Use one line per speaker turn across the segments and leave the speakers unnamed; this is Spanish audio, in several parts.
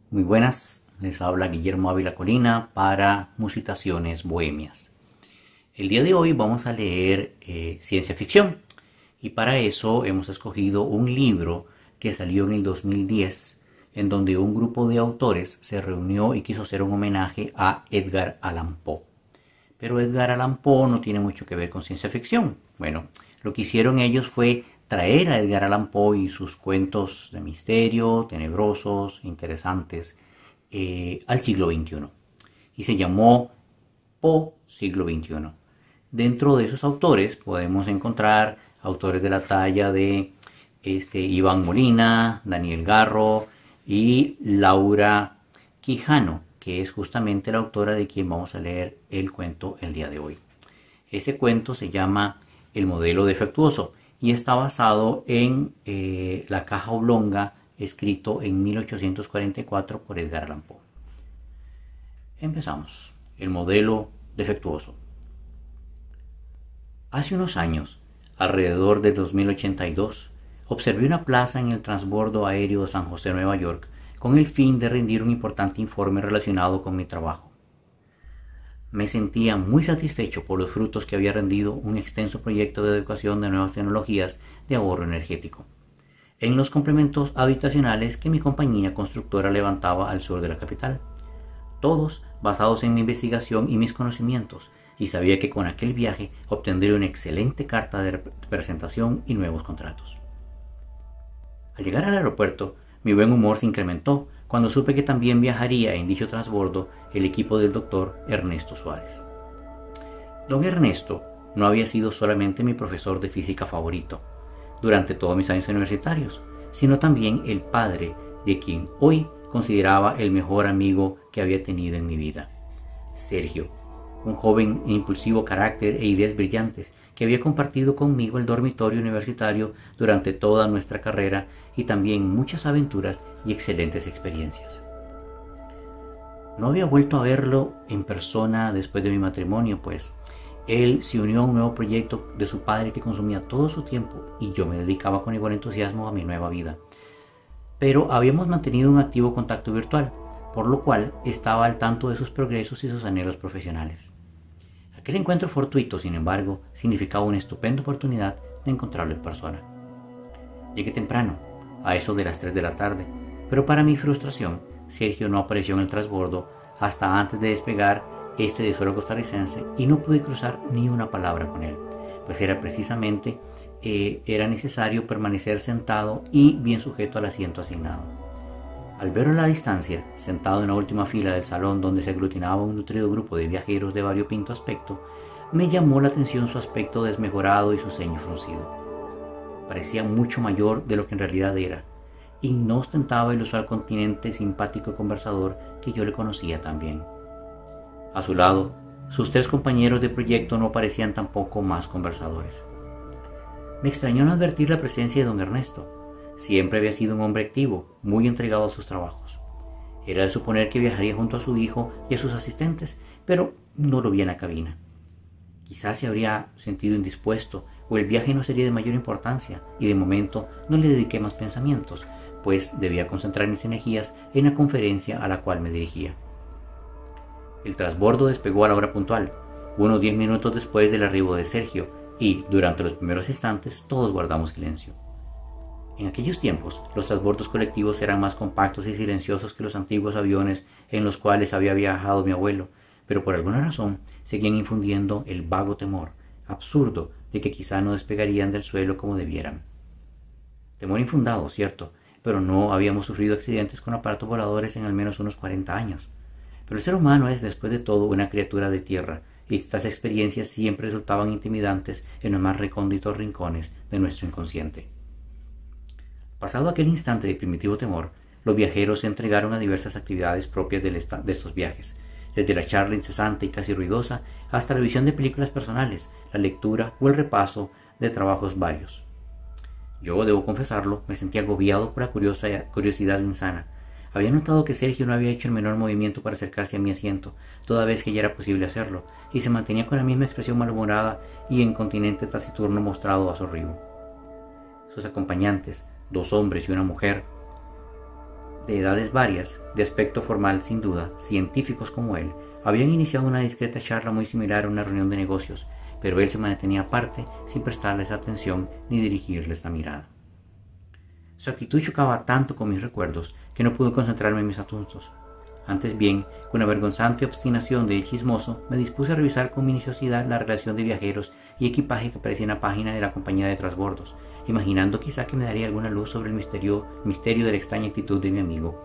Muy buenas, les habla Guillermo Ávila Colina para Musitaciones Bohemias. El día de hoy vamos a leer ciencia ficción y para eso hemos escogido un libro que salió en el 2010 en donde un grupo de autores se reunió y quiso hacer un homenaje a Edgar Allan Poe. Pero Edgar Allan Poe no tiene mucho que ver con ciencia ficción. Bueno, lo que hicieron ellos fue traer a Edgar Allan Poe y sus cuentos de misterio, tenebrosos, interesantes, al siglo XXI. Y se llamó Poe Siglo XXI. Dentro de esos autores podemos encontrar autores de la talla de Iván Molina, Daniel Garro y Laura Quijano, que es justamente la autora de quien vamos a leer el cuento el día de hoy. Ese cuento se llama El modelo defectuoso y está basado en La caja oblonga, escrito en 1844 por Edgar Allan Poe. Empezamos. El modelo defectuoso. Hace unos años, alrededor de 2082, observé una plaza en el transbordo aéreo de San José, Nueva York, con el fin de rendir un importante informe relacionado con mi trabajo. Me sentía muy satisfecho por los frutos que había rendido un extenso proyecto de educación de nuevas tecnologías de ahorro energético en los complementos habitacionales que mi compañía constructora levantaba al sur de la capital, todos basados en mi investigación y mis conocimientos, y sabía que con aquel viaje obtendría una excelente carta de presentación y nuevos contratos. Al llegar al aeropuerto, mi buen humor se incrementó cuando supe que también viajaría en dicho transbordo el equipo del doctor Ernesto Suárez. Don Ernesto no había sido solamente mi profesor de física favorito durante todos mis años universitarios, sino también el padre de quien hoy consideraba el mejor amigo que había tenido en mi vida, Sergio, un joven e impulsivo carácter e ideas brillantes que había compartido conmigo el dormitorio universitario durante toda nuestra carrera y también muchas aventuras y excelentes experiencias. No había vuelto a verlo en persona después de mi matrimonio, pues él se unió a un nuevo proyecto de su padre que consumía todo su tiempo y yo me dedicaba con igual entusiasmo a mi nueva vida. Pero habíamos mantenido un activo contacto virtual, por lo cual estaba al tanto de sus progresos y sus anhelos profesionales. Aquel encuentro fortuito, sin embargo, significaba una estupenda oportunidad de encontrarlo en persona. Llegué temprano, a eso de las 3 de la tarde, pero para mi frustración, Sergio no apareció en el transbordo hasta antes de despegar de suelo costarricense y no pude cruzar ni una palabra con él, pues era precisamente era necesario permanecer sentado y bien sujeto al asiento asignado. Al verlo a la distancia, sentado en la última fila del salón donde se aglutinaba un nutrido grupo de viajeros de variopinto aspecto, me llamó la atención su aspecto desmejorado y su ceño fruncido. Parecía mucho mayor de lo que en realidad era, y no ostentaba el usual continente simpático y conversador que yo le conocía tan bien. A su lado, sus 3 compañeros de proyecto no parecían tampoco más conversadores. Me extrañó no advertir la presencia de don Ernesto. Siempre había sido un hombre activo, muy entregado a sus trabajos. Era de suponer que viajaría junto a su hijo y a sus asistentes, pero no lo vi en la cabina. Quizás se habría sentido indispuesto o el viaje no sería de mayor importancia y de momento no le dediqué más pensamientos, pues debía concentrar mis energías en la conferencia a la cual me dirigía. El transbordo despegó a la hora puntual, unos 10 minutos después del arribo de Sergio, y durante los primeros instantes todos guardamos silencio. En aquellos tiempos, los transbordos colectivos eran más compactos y silenciosos que los antiguos aviones en los cuales había viajado mi abuelo, pero por alguna razón seguían infundiendo el vago temor, absurdo, de que quizá no despegarían del suelo como debieran. Temor infundado, cierto, pero no habíamos sufrido accidentes con aparatos voladores en al menos unos 40 años. Pero el ser humano es, después de todo, una criatura de tierra, y estas experiencias siempre resultaban intimidantes en los más recónditos rincones de nuestro inconsciente. Pasado aquel instante de primitivo temor, los viajeros se entregaron a diversas actividades propias de estos viajes, desde la charla incesante y casi ruidosa hasta la visión de películas personales, la lectura o el repaso de trabajos varios. Yo, debo confesarlo, me sentía agobiado por la curiosidad insana. Había notado que Sergio no había hecho el menor movimiento para acercarse a mi asiento, toda vez que ya era posible hacerlo, y se mantenía con la misma expresión malhumorada y incontinente taciturno mostrado a su arribo. Sus acompañantes, 2 hombres y una mujer, de edades varias, de aspecto formal sin duda, científicos como él, habían iniciado una discreta charla muy similar a una reunión de negocios, pero él se mantenía aparte sin prestarles atención ni dirigirles la mirada. Su actitud chocaba tanto con mis recuerdos que no pude concentrarme en mis asuntos. Antes bien, con la vergonzante obstinación del chismoso, me dispuse a revisar con minuciosidad la relación de viajeros y equipaje que aparecía en la página de la compañía de transbordos, imaginando quizá que me daría alguna luz sobre el misterio de la extraña actitud de mi amigo.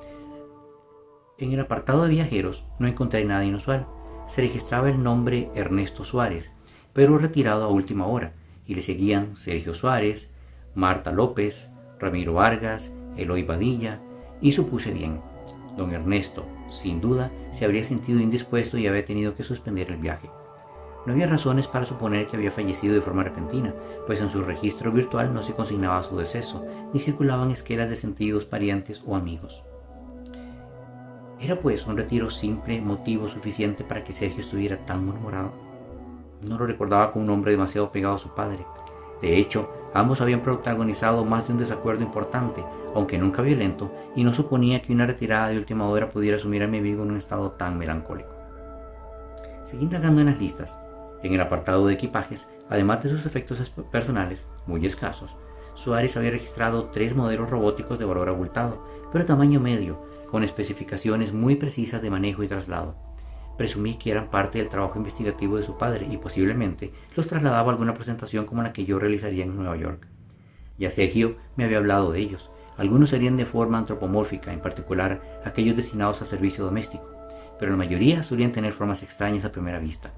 En el apartado de viajeros no encontré nada inusual. Se registraba el nombre Ernesto Suárez, pero retirado a última hora, y le seguían Sergio Suárez, Marta López, Ramiro Vargas, Eloy Badilla, y supuse bien. Don Ernesto, sin duda, se habría sentido indispuesto y había tenido que suspender el viaje. No había razones para suponer que había fallecido de forma repentina, pues en su registro virtual no se consignaba su deceso, ni circulaban esquelas de sentidos, parientes o amigos. ¿Era pues un retiro simple motivo suficiente para que Sergio estuviera tan murmurado? No lo recordaba como un hombre demasiado pegado a su padre. De hecho, ambos habían protagonizado más de un desacuerdo importante, aunque nunca violento, y no suponía que una retirada de última hora pudiera sumir a mi amigo en un estado tan melancólico. Seguí indagando en las listas. En el apartado de equipajes, además de sus efectos personales, muy escasos, Suárez había registrado 3 modelos robóticos de valor abultado, pero de tamaño medio, con especificaciones muy precisas de manejo y traslado. Presumí que eran parte del trabajo investigativo de su padre y posiblemente los trasladaba a alguna presentación como la que yo realizaría en Nueva York. Ya Sergio me había hablado de ellos. Algunos serían de forma antropomórfica, en particular aquellos destinados a servicio doméstico, pero la mayoría solían tener formas extrañas a primera vista,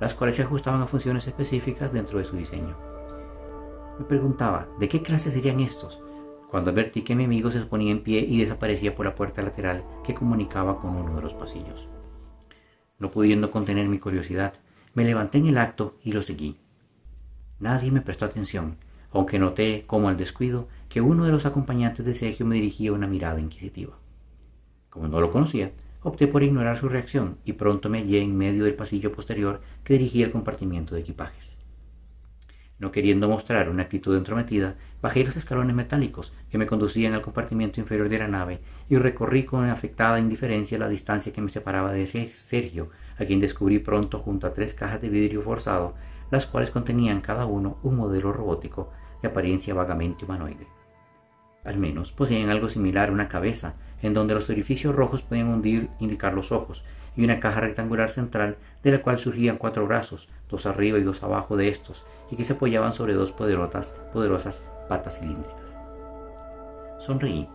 las cuales se ajustaban a funciones específicas dentro de su diseño. Me preguntaba, ¿de qué clase serían estos?, cuando advertí que mi amigo se ponía en pie y desaparecía por la puerta lateral que comunicaba con uno de los pasillos. No pudiendo contener mi curiosidad, me levanté en el acto y lo seguí. Nadie me prestó atención, aunque noté, como al descuido, que uno de los acompañantes de Sergio me dirigía una mirada inquisitiva. Como no lo conocía, opté por ignorar su reacción y pronto me hallé en medio del pasillo posterior que dirigía al compartimiento de equipajes. No queriendo mostrar una actitud entrometida, bajé los escalones metálicos que me conducían al compartimiento inferior de la nave y recorrí con afectada indiferencia la distancia que me separaba de Sergio, a quien descubrí pronto junto a 3 cajas de vidrio forzado, las cuales contenían cada uno un modelo robótico de apariencia vagamente humanoide. Al menos poseían algo similar a una cabeza, en donde los orificios rojos podían indicar los ojos, y una caja rectangular central de la cual surgían 4 brazos, 2 arriba y 2 abajo de estos, y que se apoyaban sobre 2 poderosas patas cilíndricas. Sonreí.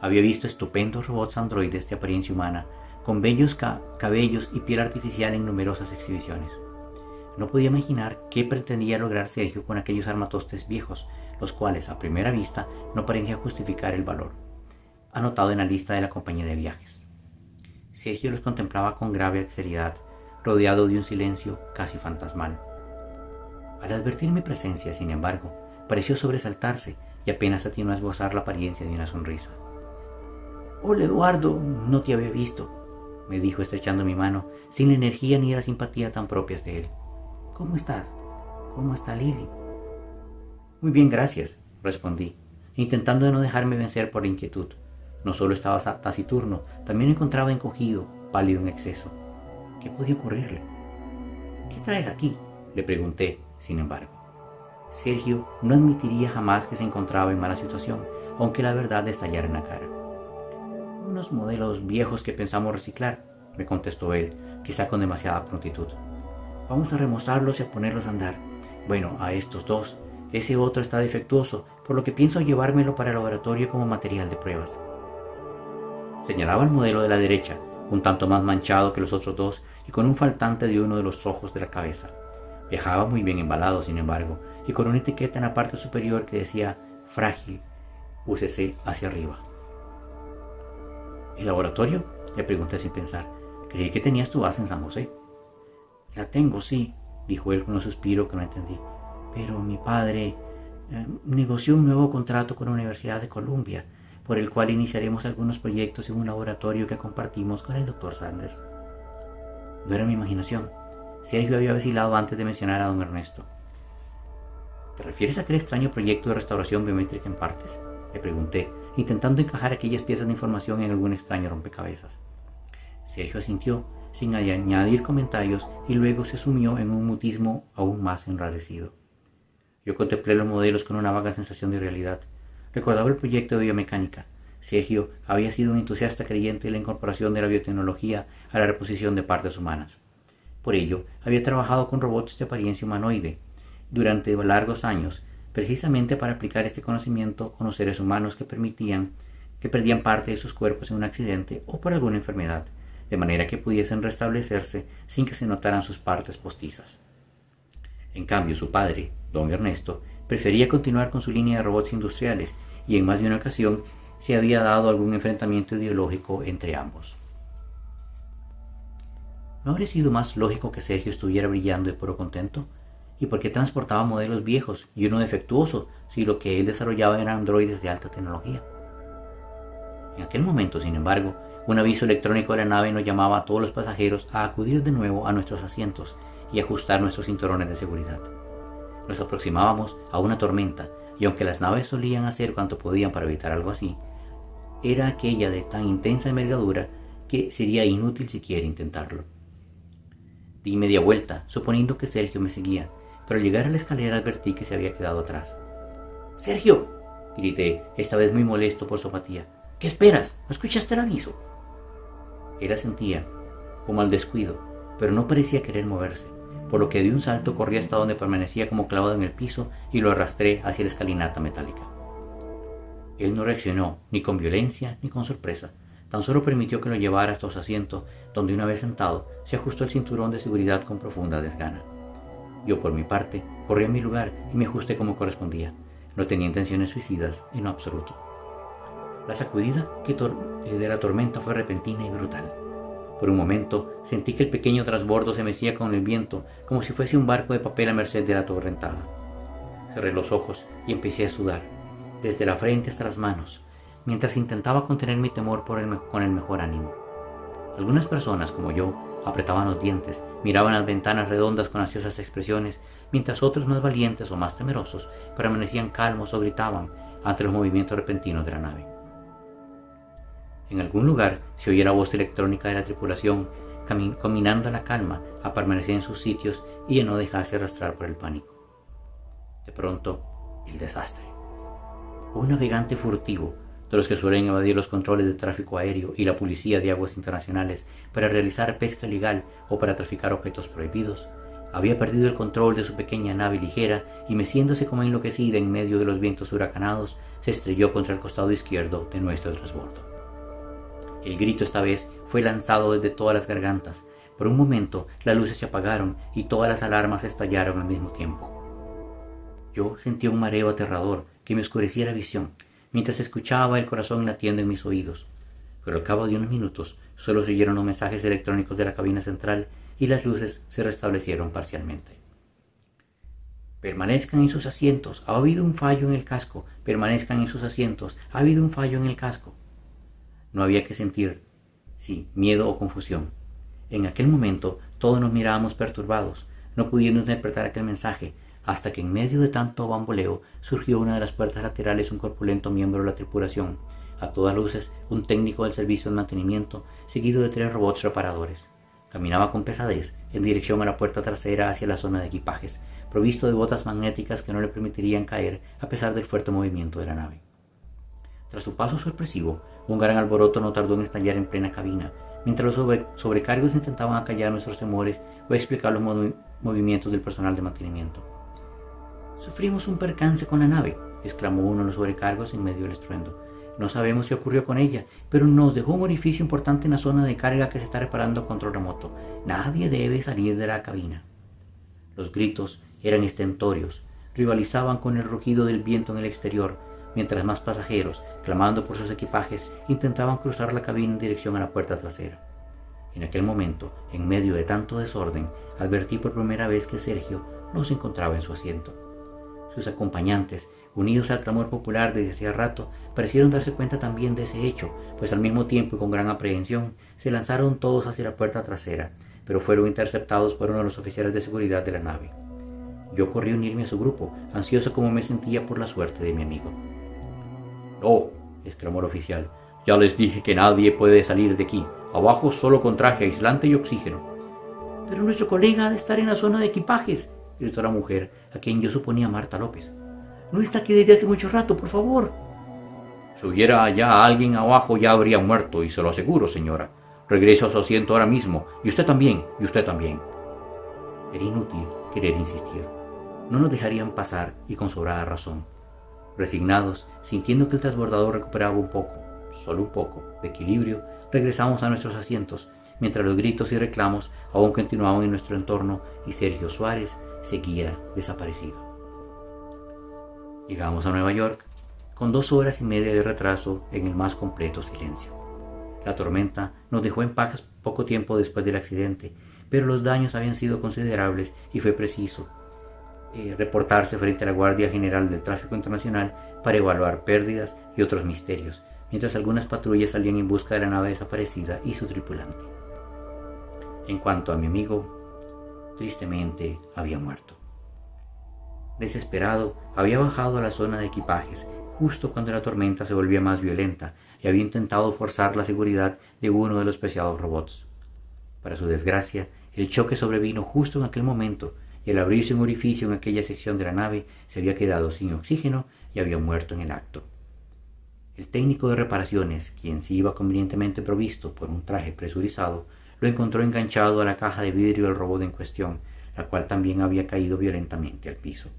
Había visto estupendos robots androides de apariencia humana, con bellos cabellos y piel artificial en numerosas exhibiciones. No podía imaginar qué pretendía lograr Sergio con aquellos armatostes viejos, los cuales a primera vista no parecían justificar el valor anotado en la lista de la compañía de viajes. Sergio los contemplaba con grave seriedad, rodeado de un silencio casi fantasmal. Al advertir mi presencia, sin embargo, pareció sobresaltarse y apenas atinó a esbozar la apariencia de una sonrisa. «Hola, Eduardo, no te había visto», me dijo estrechando mi mano, sin la energía ni la simpatía tan propias de él. «¿Cómo estás? ¿Cómo está Lily?» «Muy bien, gracias», respondí, intentando no dejarme vencer por la inquietud. No solo estaba taciturno, también me encontraba encogido, pálido en exceso. ¿Qué podía ocurrirle? «¿Qué traes aquí?», le pregunté, sin embargo. Sergio no admitiría jamás que se encontraba en mala situación, aunque la verdad le estallara en la cara. «Unos modelos viejos que pensamos reciclar», me contestó él, quizá con demasiada prontitud. «Vamos a remozarlos y a ponerlos a andar. Bueno, a estos 2. Ese otro está defectuoso, por lo que pienso llevármelo para el laboratorio como material de pruebas». Señalaba el modelo de la derecha, un tanto más manchado que los otros 2 y con un faltante de uno de los ojos de la cabeza. Viajaba muy bien embalado, sin embargo, y con una etiqueta en la parte superior que decía «Frágil, úsese hacia arriba». ¿El laboratorio? Le pregunté sin pensar. Creí que tenías tu base en San José. La tengo, sí, dijo él con un suspiro que no entendí. Pero mi padre negoció un nuevo contrato con la Universidad de Columbia, por el cual iniciaremos algunos proyectos en un laboratorio que compartimos con el Dr. Sanders. No era mi imaginación. Sergio había vacilado antes de mencionar a don Ernesto. ¿Te refieres a aquel extraño proyecto de restauración biométrica en partes?, le pregunté, intentando encajar aquellas piezas de información en algún extraño rompecabezas. Sergio asintió, sin añadir comentarios, y luego se sumió en un mutismo aún más enrarecido. Yo contemplé los modelos con una vaga sensación de realidad. Recordaba el proyecto de biomecánica. Sergio había sido un entusiasta creyente en la incorporación de la biotecnología a la reposición de partes humanas. Por ello, había trabajado con robots de apariencia humanoide durante largos años, precisamente para aplicar este conocimiento con los seres humanos que perdían parte de sus cuerpos en un accidente o por alguna enfermedad, de manera que pudiesen restablecerse sin que se notaran sus partes postizas. En cambio, su padre, don Ernesto, prefería continuar con su línea de robots industriales y en más de una ocasión se había dado algún enfrentamiento ideológico entre ambos. ¿No habría sido más lógico que Sergio estuviera brillando de puro contento? ¿Y por qué transportaba modelos viejos y uno defectuoso si lo que él desarrollaba eran androides de alta tecnología? En aquel momento, sin embargo, un aviso electrónico de la nave nos llamaba a todos los pasajeros a acudir de nuevo a nuestros asientos y ajustar nuestros cinturones de seguridad. Nos aproximábamos a una tormenta, y aunque las naves solían hacer cuanto podían para evitar algo así, era aquella de tan intensa envergadura que sería inútil siquiera intentarlo. Di media vuelta, suponiendo que Sergio me seguía, pero al llegar a la escalera advertí que se había quedado atrás. ¡Sergio!, grité, esta vez muy molesto por su apatía. ¿Qué esperas? ¿No escuchaste el aviso? Él asentía, como al descuido, pero no parecía querer moverse, por lo que de un salto corrí hasta donde permanecía como clavado en el piso y lo arrastré hacia la escalinata metálica. Él no reaccionó, ni con violencia ni con sorpresa. Tan solo permitió que lo llevara hasta su asiento, donde una vez sentado, se ajustó el cinturón de seguridad con profunda desgana. Yo, por mi parte, corrí a mi lugar y me ajusté como correspondía. No tenía intenciones suicidas en lo absoluto. La sacudida de la tormenta fue repentina y brutal. Por un momento sentí que el pequeño trasbordo se mecía con el viento, como si fuese un barco de papel a merced de la torrentada. Cerré los ojos y empecé a sudar, desde la frente hasta las manos, mientras intentaba contener mi temor con el mejor ánimo. Algunas personas, como yo, apretaban los dientes, miraban las ventanas redondas con ansiosas expresiones, mientras otros más valientes o más temerosos permanecían calmos o gritaban ante los movimientos repentinos de la nave. En algún lugar se oía la voz electrónica de la tripulación, combinando a la calma, a permanecer en sus sitios y a no dejarse arrastrar por el pánico. De pronto, el desastre. Un navegante furtivo, de los que suelen evadir los controles de tráfico aéreo y la policía de aguas internacionales para realizar pesca ilegal o para traficar objetos prohibidos, había perdido el control de su pequeña nave ligera y, meciéndose como enloquecida en medio de los vientos huracanados, se estrelló contra el costado izquierdo de nuestro transbordo. El grito esta vez fue lanzado desde todas las gargantas. Por un momento las luces se apagaron y todas las alarmas estallaron al mismo tiempo. Yo sentía un mareo aterrador que me oscurecía la visión, mientras escuchaba el corazón latiendo en mis oídos. Pero al cabo de unos minutos solo se oyeron los mensajes electrónicos de la cabina central y las luces se restablecieron parcialmente. Permanezcan en sus asientos, ha habido un fallo en el casco. Permanezcan en sus asientos, ha habido un fallo en el casco. No había que sentir, sí, miedo o confusión. En aquel momento todos nos mirábamos perturbados, no pudiendo interpretar aquel mensaje, hasta que en medio de tanto bamboleo surgió una de las puertas laterales un corpulento miembro de la tripulación, a todas luces un técnico del servicio de mantenimiento, seguido de 3 robots reparadores. Caminaba con pesadez en dirección a la puerta trasera hacia la zona de equipajes, provisto de botas magnéticas que no le permitirían caer a pesar del fuerte movimiento de la nave. Tras su paso sorpresivo, un gran alboroto no tardó en estallar en plena cabina, mientras los sobrecargos intentaban acallar nuestros temores o explicar los movimientos del personal de mantenimiento. «Sufrimos un percance con la nave», exclamó uno de los sobrecargos en medio del estruendo. «No sabemos qué ocurrió con ella, pero nos dejó un orificio importante en la zona de carga que se está reparando a control remoto. Nadie debe salir de la cabina». Los gritos eran estentóreos, rivalizaban con el rugido del viento en el exterior. mientras más pasajeros, clamando por sus equipajes, intentaban cruzar la cabina en dirección a la puerta trasera. En aquel momento, en medio de tanto desorden, advertí por primera vez que Sergio no se encontraba en su asiento. Sus acompañantes, unidos al clamor popular desde hacía rato, parecieron darse cuenta también de ese hecho, pues al mismo tiempo y con gran aprehensión se lanzaron todos hacia la puerta trasera, pero fueron interceptados por uno de los oficiales de seguridad de la nave. Yo corrí a unirme a su grupo, ansioso como me sentía por la suerte de mi amigo. «No», exclamó el oficial, «ya les dije que nadie puede salir de aquí. Abajo solo con traje aislante y oxígeno». «Pero nuestro colega ha de estar en la zona de equipajes», gritó la mujer, a quien yo suponía Marta López. «No está aquí desde hace mucho rato, por favor». «Si hubiera ya alguien abajo ya habría muerto, y se lo aseguro, señora. Regreso a su asiento ahora mismo, y usted también, y usted también». Era inútil querer insistir. No nos dejarían pasar, y con sobrada razón. Resignados, sintiendo que el transbordador recuperaba un poco, solo un poco, de equilibrio, regresamos a nuestros asientos, mientras los gritos y reclamos aún continuaban en nuestro entorno y Sergio Suárez seguía desaparecido. Llegamos a Nueva York con 2 horas y media de retraso en el más completo silencio. La tormenta nos dejó en paz poco tiempo después del accidente, pero los daños habían sido considerables y fue preciso reportarse frente a la Guardia General del Tráfico Internacional para evaluar pérdidas y otros misterios, mientras algunas patrullas salían en busca de la nave desaparecida y su tripulante. En cuanto a mi amigo, tristemente había muerto. Desesperado, había bajado a la zona de equipajes justo cuando la tormenta se volvía más violenta y había intentado forzar la seguridad de uno de los preciados robots. Para su desgracia, el choque sobrevino justo en aquel momento y al abrirse un orificio en aquella sección de la nave se había quedado sin oxígeno y había muerto en el acto. El técnico de reparaciones, quien sí iba convenientemente provisto por un traje presurizado, lo encontró enganchado a la caja de vidrio del robot en cuestión, la cual también había caído violentamente al piso.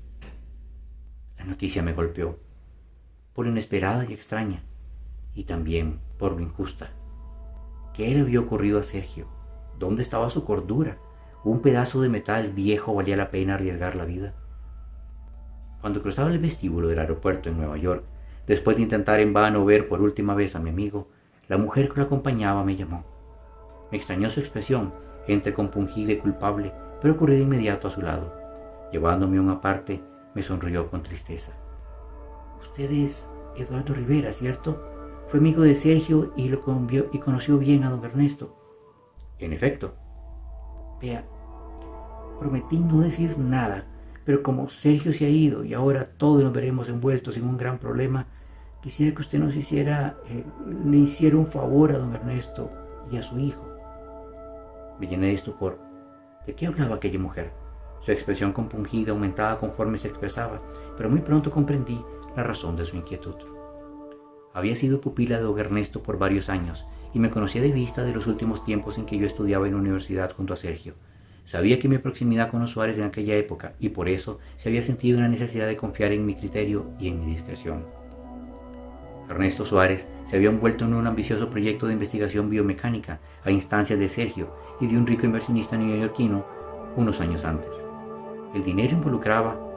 La noticia me golpeó, por lo inesperada y extraña, y también por lo injusta. ¿Qué le había ocurrido a Sergio? ¿Dónde estaba su cordura? ¿Un pedazo de metal viejo valía la pena arriesgar la vida? Cuando cruzaba el vestíbulo del aeropuerto en Nueva York, después de intentar en vano ver por última vez a mi amigo, la mujer que lo acompañaba me llamó. Me extrañó su expresión, entre compungida y culpable, pero corrí de inmediato a su lado. Llevándome a una parte, me sonrió con tristeza. «Usted es Eduardo Rivera, ¿cierto? Fue amigo de Sergio y conoció bien a don Ernesto». «En efecto». «Vea, prometí no decir nada, pero como Sergio se ha ido y ahora todos nos veremos envueltos en un gran problema, quisiera que usted le hiciera un favor a don Ernesto y a su hijo». Me llené de estupor. ¿De qué hablaba aquella mujer? Su expresión compungida aumentaba conforme se expresaba, pero muy pronto comprendí la razón de su inquietud. Había sido pupila de don Ernesto por varios años y me conocía de vista de los últimos tiempos en que yo estudiaba en la universidad junto a Sergio. Sabía que mi proximidad con los Suárez en aquella época y por eso se había sentido una necesidad de confiar en mi criterio y en mi discreción. Ernesto Suárez se había envuelto en un ambicioso proyecto de investigación biomecánica a instancias de Sergio y de un rico inversionista neoyorquino unos años antes. El dinero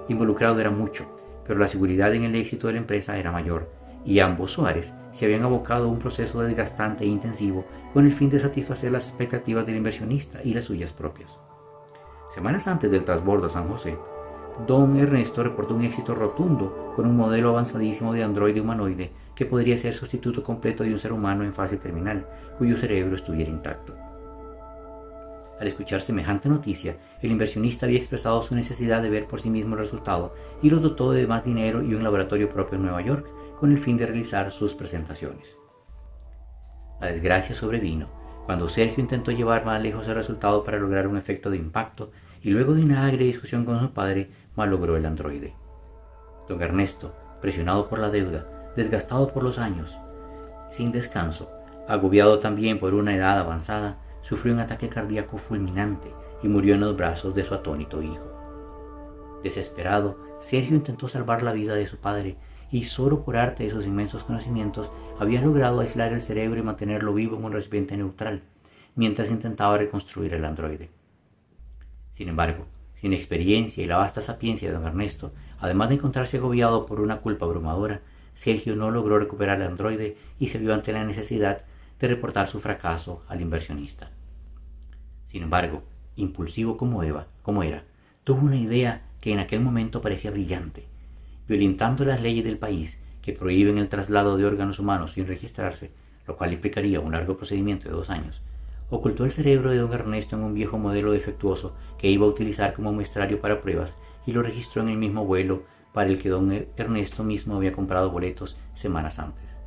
involucrado era mucho, pero la seguridad en el éxito de la empresa era mayor, y ambos Suárez se habían abocado a un proceso desgastante e intensivo con el fin de satisfacer las expectativas del inversionista y las suyas propias. Semanas antes del transbordo a San José, don Ernesto reportó un éxito rotundo con un modelo avanzadísimo de androide humanoide que podría ser sustituto completo de un ser humano en fase terminal, cuyo cerebro estuviera intacto. Al escuchar semejante noticia, el inversionista había expresado su necesidad de ver por sí mismo el resultado y lo dotó de más dinero y un laboratorio propio en Nueva York con el fin de realizar sus presentaciones. La desgracia sobrevino cuando Sergio intentó llevar más lejos el resultado para lograr un efecto de impacto y luego de una agria discusión con su padre, malogró el androide. Don Ernesto, presionado por la deuda, desgastado por los años, sin descanso, agobiado también por una edad avanzada, sufrió un ataque cardíaco fulminante y murió en los brazos de su atónito hijo. Desesperado, Sergio intentó salvar la vida de su padre y solo por arte de sus inmensos conocimientos había logrado aislar el cerebro y mantenerlo vivo en un recipiente neutral, mientras intentaba reconstruir el androide. Sin embargo, sin experiencia y la vasta sapiencia de don Ernesto, además de encontrarse agobiado por una culpa abrumadora, Sergio no logró recuperar el androide y se vio ante la necesidad de reportar su fracaso al inversionista. Sin embargo, impulsivo como era, tuvo una idea que en aquel momento parecía brillante. Violentando las leyes del país que prohíben el traslado de órganos humanos sin registrarse, lo cual implicaría un largo procedimiento de 2 años, ocultó el cerebro de don Ernesto en un viejo modelo defectuoso que iba a utilizar como muestrario para pruebas y lo registró en el mismo vuelo para el que don Ernesto mismo había comprado boletos semanas antes.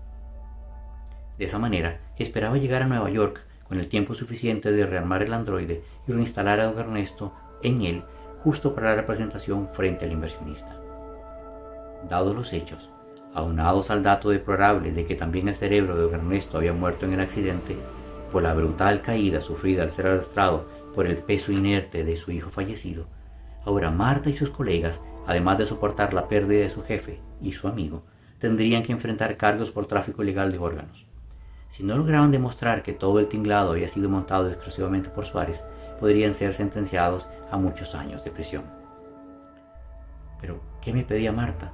De esa manera, esperaba llegar a Nueva York con el tiempo suficiente de rearmar el androide y reinstalar a don Ernesto en él justo para la representación frente al inversionista. Dados los hechos, aunados al dato deplorable de que también el cerebro de don Ernesto había muerto en el accidente por la brutal caída sufrida al ser arrastrado por el peso inerte de su hijo fallecido, ahora Marta y sus colegas, además de soportar la pérdida de su jefe y su amigo, tendrían que enfrentar cargos por tráfico ilegal de órganos. Si no lograban demostrar que todo el tinglado había sido montado exclusivamente por Suárez, podrían ser sentenciados a muchos años de prisión. ¿Pero qué me pedía Marta?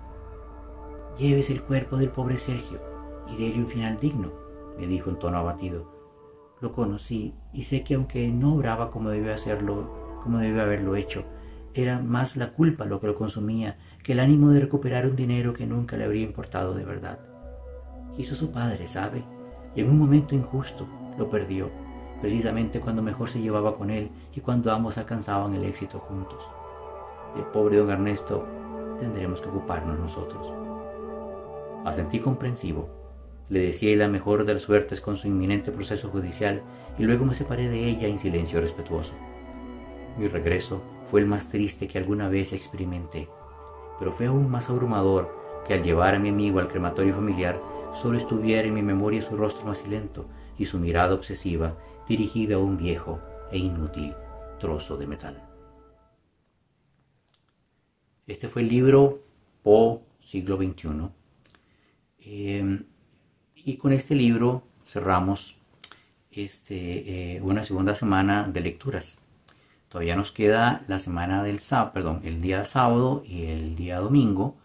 «Llévese el cuerpo del pobre Sergio y déle un final digno», me dijo en tono abatido. «Lo conocí y sé que aunque no obraba como debió haberlo hecho, era más la culpa lo que lo consumía que el ánimo de recuperar un dinero que nunca le habría importado de verdad. Quiso a su padre, ¿sabe? Y en un momento injusto lo perdió, precisamente cuando mejor se llevaba con él y cuando ambos alcanzaban el éxito juntos. Del pobre don Ernesto tendremos que ocuparnos nosotros». Asentí comprensivo. Le deseé la mejor de las suertes con su inminente proceso judicial y luego me separé de ella en silencio respetuoso. Mi regreso fue el más triste que alguna vez experimenté, pero fue aún más abrumador que al llevar a mi amigo al crematorio familiar solo estuviera en mi memoria su rostro macilento y su mirada obsesiva dirigida a un viejo e inútil trozo de metal. Este fue el libro Poe, siglo XXI. Y con este libro cerramos una segunda semana de lecturas. Todavía nos queda la semana del sábado, el día sábado y el día domingo,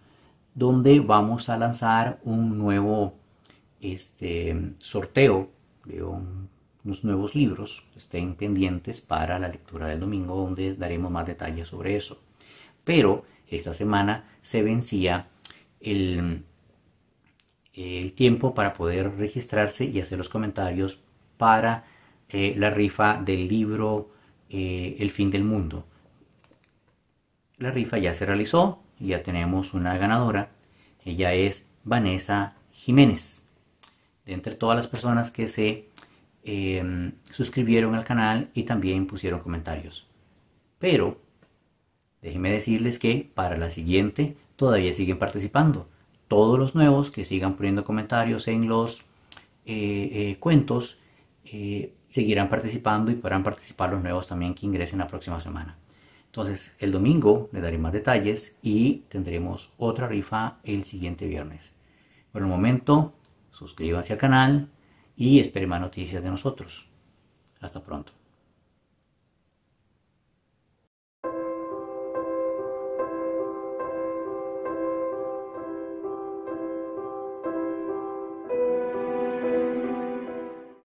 donde vamos a lanzar un nuevo sorteo de unos nuevos libros. Estén pendientes para la lectura del domingo, donde daremos más detalles sobre eso. Pero esta semana se vencía el tiempo para poder registrarse y hacer los comentarios para la rifa del libro El fin del mundo. La rifa ya se realizó y ya tenemos una ganadora. Ella es Vanessa Jiménez. De entre todas las personas que se suscribieron al canal y también pusieron comentarios. Pero déjenme decirles que para la siguiente todavía siguen participando. Todos los nuevos que sigan poniendo comentarios en los cuentos seguirán participando y podrán participar los nuevos también que ingresen la próxima semana. Entonces el domingo les daré más detalles y tendremos otra rifa el siguiente viernes. Por el momento, suscríbanse al canal y esperen más noticias de nosotros. Hasta pronto.